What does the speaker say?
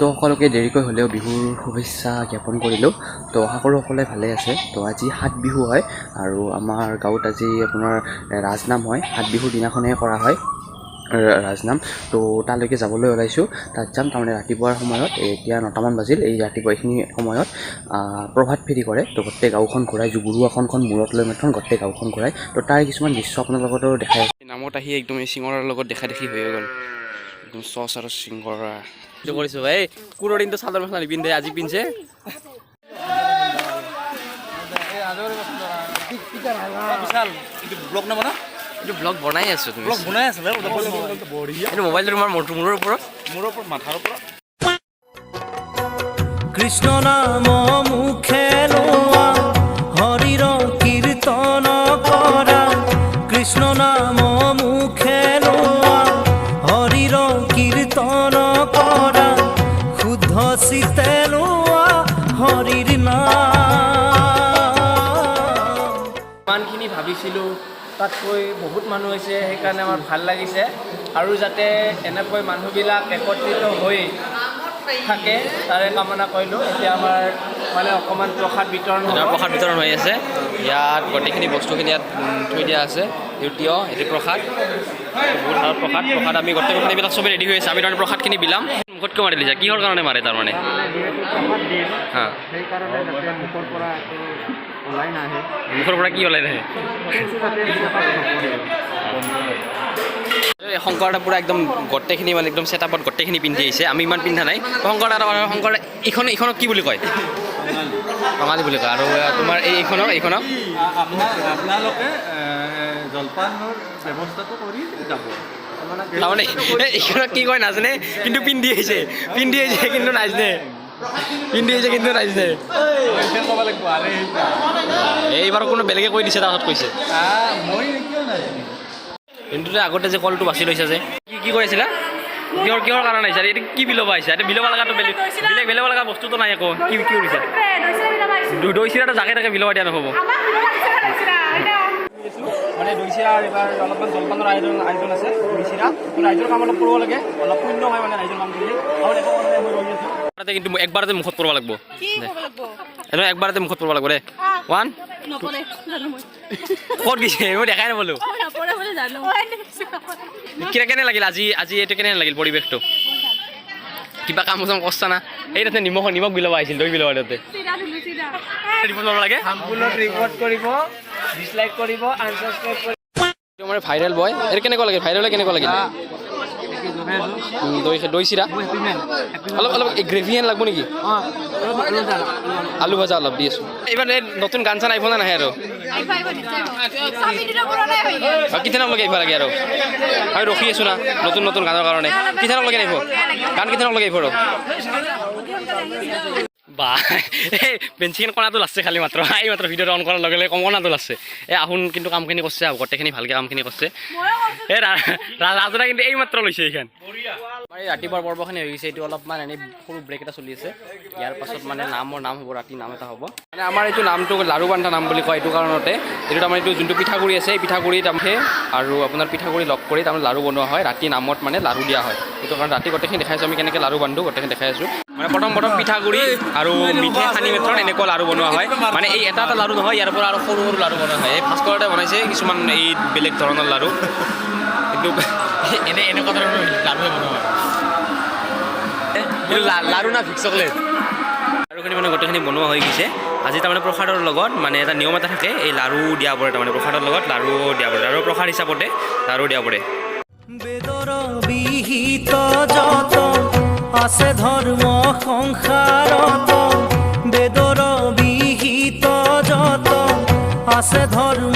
তো সকলোকে দেৰিকৈ হ'লেও বিহুৰ শুভেচ্ছা জ্ঞাপন কৰিলোঁ। তো আশা কৰোঁ সকলোৱে ভালে আছে। তো আজি 7 বিহু হয় আৰু আমাৰ গাঁৱত আজি আপোনাৰ ৰাজনাম হয়। 7 বিহুৰ দিনাখনেই কৰা হয় ৰাজনাম। তো তালৈকে যাবলৈ ওলাইছোঁ। তাত যাম তাৰমানে ৰাতিপুৱাৰ সময়ত, এতিয়া 9টামান বাজিল। এই ৰাতিপুৱা এইখিনি সময়ত প্ৰভাত ফেৰী কৰে। তো গোটেই গাঁওখন ঘূৰাই, জুগুৰু আসনখন মূৰত লৈ মাত্ৰ গোটেই গাঁওখন ঘূৰাই। তো তাৰ কিছুমান দৃশ্য আপোনাৰ লগতো দেখাই নামত আহি একদম এই চিঙৰাৰ লগত দেখা দেখি হৈ গ'ল। একদম চচ আৰু চিঙৰা কৰিছোঁ। এই পুৰৰ দিনটো চাদৰ মেখেলা নিপিন্ধে, আজি পিন্ধছে। এইটো ব্লগ বনাই আছো। তুমি ব্লগ বনাই আছো এইটো মোবাইলটো তোমাৰ মূৰৰ ওপৰত মাথাৰ ওপৰত। কৃষ্ণ নাম মুখে লোৱা হৰিৰ কীৰ্তন কৰা, কৃষ্ণ নাম মুখে লোৱা হৰিৰ কীৰ্তন কৰা, শুদ্ধ চিতে লোৱা হৰিৰ নাম। ইমানখিনি ভাবিছিলোঁ, তাতকৈ বহুত মানুহ হৈছে, সেইকাৰণে আমাৰ ভাল লাগিছে। আৰু যাতে এনেকৈ মানুহবিলাক একত্ৰিত হৈ থাকে তাৰে কামনা কৰিলোঁ। এতিয়া আমাৰ মানে অকণমান প্ৰসাদ বিতৰণ হৈ আছে। ইয়াত গোটেইখিনি বস্তুখিনি ইয়াত থৈ দিয়া আছে। তিয়হ, এইটো প্ৰসাদ, বহুত ভাল প্ৰসাদ আমি গোটেইখিনি এইবিলাক চবেই ৰেডি হৈ আছে। আমি তাৰমানে প্ৰসাদখিনি বিলাম। মুখত কিয় মাৰি দিছে? কিহৰ কাৰণে মাৰে তাৰমানে? হাঁ, মুখৰ পৰা কি ওলাই নাহে? শংকৰদা পূৰা একদম গোটেইখিনি মানে একদম ছেটআপত গোটেইখিনি পিন্ধি আহিছে। আমি ইমান পিন্ধা নাই। শংকৰদা এইখনক কি বুলি কয়? কঙালী বুলি কয়। আৰু তোমাৰ এইখনক আপোনালোকে জলপানৰ ব্যৱস্থাটো কৰি যাব। তাৰমানে এইখনক কি কয় নাজানে, কিন্তু পিন্ধি আহিছে কিন্তু নাজানে। এইবাৰ কোনো বেলেগে কৈ দিছে, তাৰপাছত কৈছে। কিন্তু আগতে যে কলটো বাছি লৈছে যে, কি কৈ আছিলা? কিহৰ কাৰণে আহিছে? এইটো কি বিলাব আহিছে? এইটো বিলাব লগাটো বেলেগ লগা বস্তুটো নাই একো। কি কৰিছে? দৈ চিৰাটো জাগে তাকে বিলাব দিয়া নহ'ব। মানে দৈ চিৰা এইবাৰ অলপমান জলপানৰ আয়োজন আছে। দৈ চিৰা ৰাইজৰ কাম অলপ কৰিব লাগে, অলপ পুণ্য হয় মানে ৰাইজৰ কাম কৰিলে। আৰু একো মই ৰৈ আছোঁ। কিন্তু একবাৰতে মুখত পৰিব লাগিব। একবাৰতে মুখত পৰিব লাগিব দেই। 1 ক'ত গৈছে? মই দেখাই নাপালোঁ। কেনে লাগিল আজি এইটো কেনে লাগিল পৰিৱেশটো? কিবা কাম চাম কৰছা না? এই তাতে নিমখ বিলাব আহিছিল, দৈ বিলাব তাতে ৰিপৰ্ট ল'ব লাগে। ৰিপৰ্ট কৰিব, ডিছলাইক কৰিব, আনছাবস্ক্ৰাইব কৰিব। মানে ভাইৰেল বয়, এইটো কেনেকুৱা লাগে? ভাইৰেল কেনেকুৱা লাগিল? দৈ চিৰা অলপ গ্ৰেভি হেন লাগব নেকি? আলু ভাজা অলপ দি আছোঁ। এইবাৰ নতুন গান চান আহিব নে নাহে? আৰু কিথানক আহিব লাগে? আৰু আমি ৰখি আছোঁ না নতুন গানৰ কাৰণে। কিথানক লগে আহিব গান? কিথানক লগে আহিব? আৰু বা এই বেঞ্চিখন কণাটো লাগছে খালি মাত্ৰ। এই মাত্ৰ ভিডিঅ'টো অন কৰাৰ লগে লগে কণাটো লাগছে। এই আহুন কিন্তু কামখিনি কৰিছে, গোটেইখিনি ভালকৈ কামখিনি কৰিছে। এই ৰাজৰা কিন্তু এই মাত্ৰ লৈছে এইখন। আমাৰ এই ৰাতিপুৱাৰ পৰ্বখিনি হৈ গৈছে। এইটো অলপমান এনেই সৰু ব্ৰেক এটা চলি আছে। ইয়াৰ পাছত মানে নাম হ'ব, ৰাতি নাম এটা হ'ব। মানে আমাৰ এইটো নামটো লাৰু বান্ধা নাম বুলি কয়। এইটো কাৰণতে এইটো তাৰমানে এইটো যোনটো পিঠাগুড়ি আছে, এই পিঠাগুড়ি তাৰমানে আৰু আপোনাৰ পিঠাগুড়ি লগ কৰি তাৰমানে লাৰু বনোৱা হয়। ৰাতি নামত মানে লাৰু দিয়া হয়। সেইটো কাৰণে ৰাতি গোটেইখিনি দেখাই আছোঁ আমি কেনেকৈ লাৰু বান্ধো, গোটেইখিনি দেখাই আছোঁ। মানে প্ৰথম পিঠাগুড়ি আৰু মিঠে সানি মেথন এনেকুৱা লাৰু বনোৱা হয়। মানে এই এটা লাৰু নহয়, ইয়াৰ পৰা আৰু সৰু লাৰু বনোৱা হয়। এই ভাস্কৰতে বনাইছে কিছুমান এই বেলেগ ধৰণৰ লাৰু, কিন্তু এনেকুৱা ধৰণৰ লাৰুহে বনোৱা হয়। লাৰু না ভিক্স চকলেট? লাৰুখিনি মানে গোটেইখিনি বনোৱা হৈ গৈছে। আজি তাৰমানে প্ৰসাদৰ লগত মানে এটা নিয়ম এটা থাকে, এই লাৰু দিয়া পৰে। তাৰমানে প্ৰসাদৰ লগত লাৰু দিয়া পৰে, আৰু প্ৰসাদ হিচাপতে লাৰু দিয়া পৰে। বেদৰ বিহিত যত আছে ধৰ্ম সংসাৰত, বেদৰ বিহিত যত আছে ধৰ্ম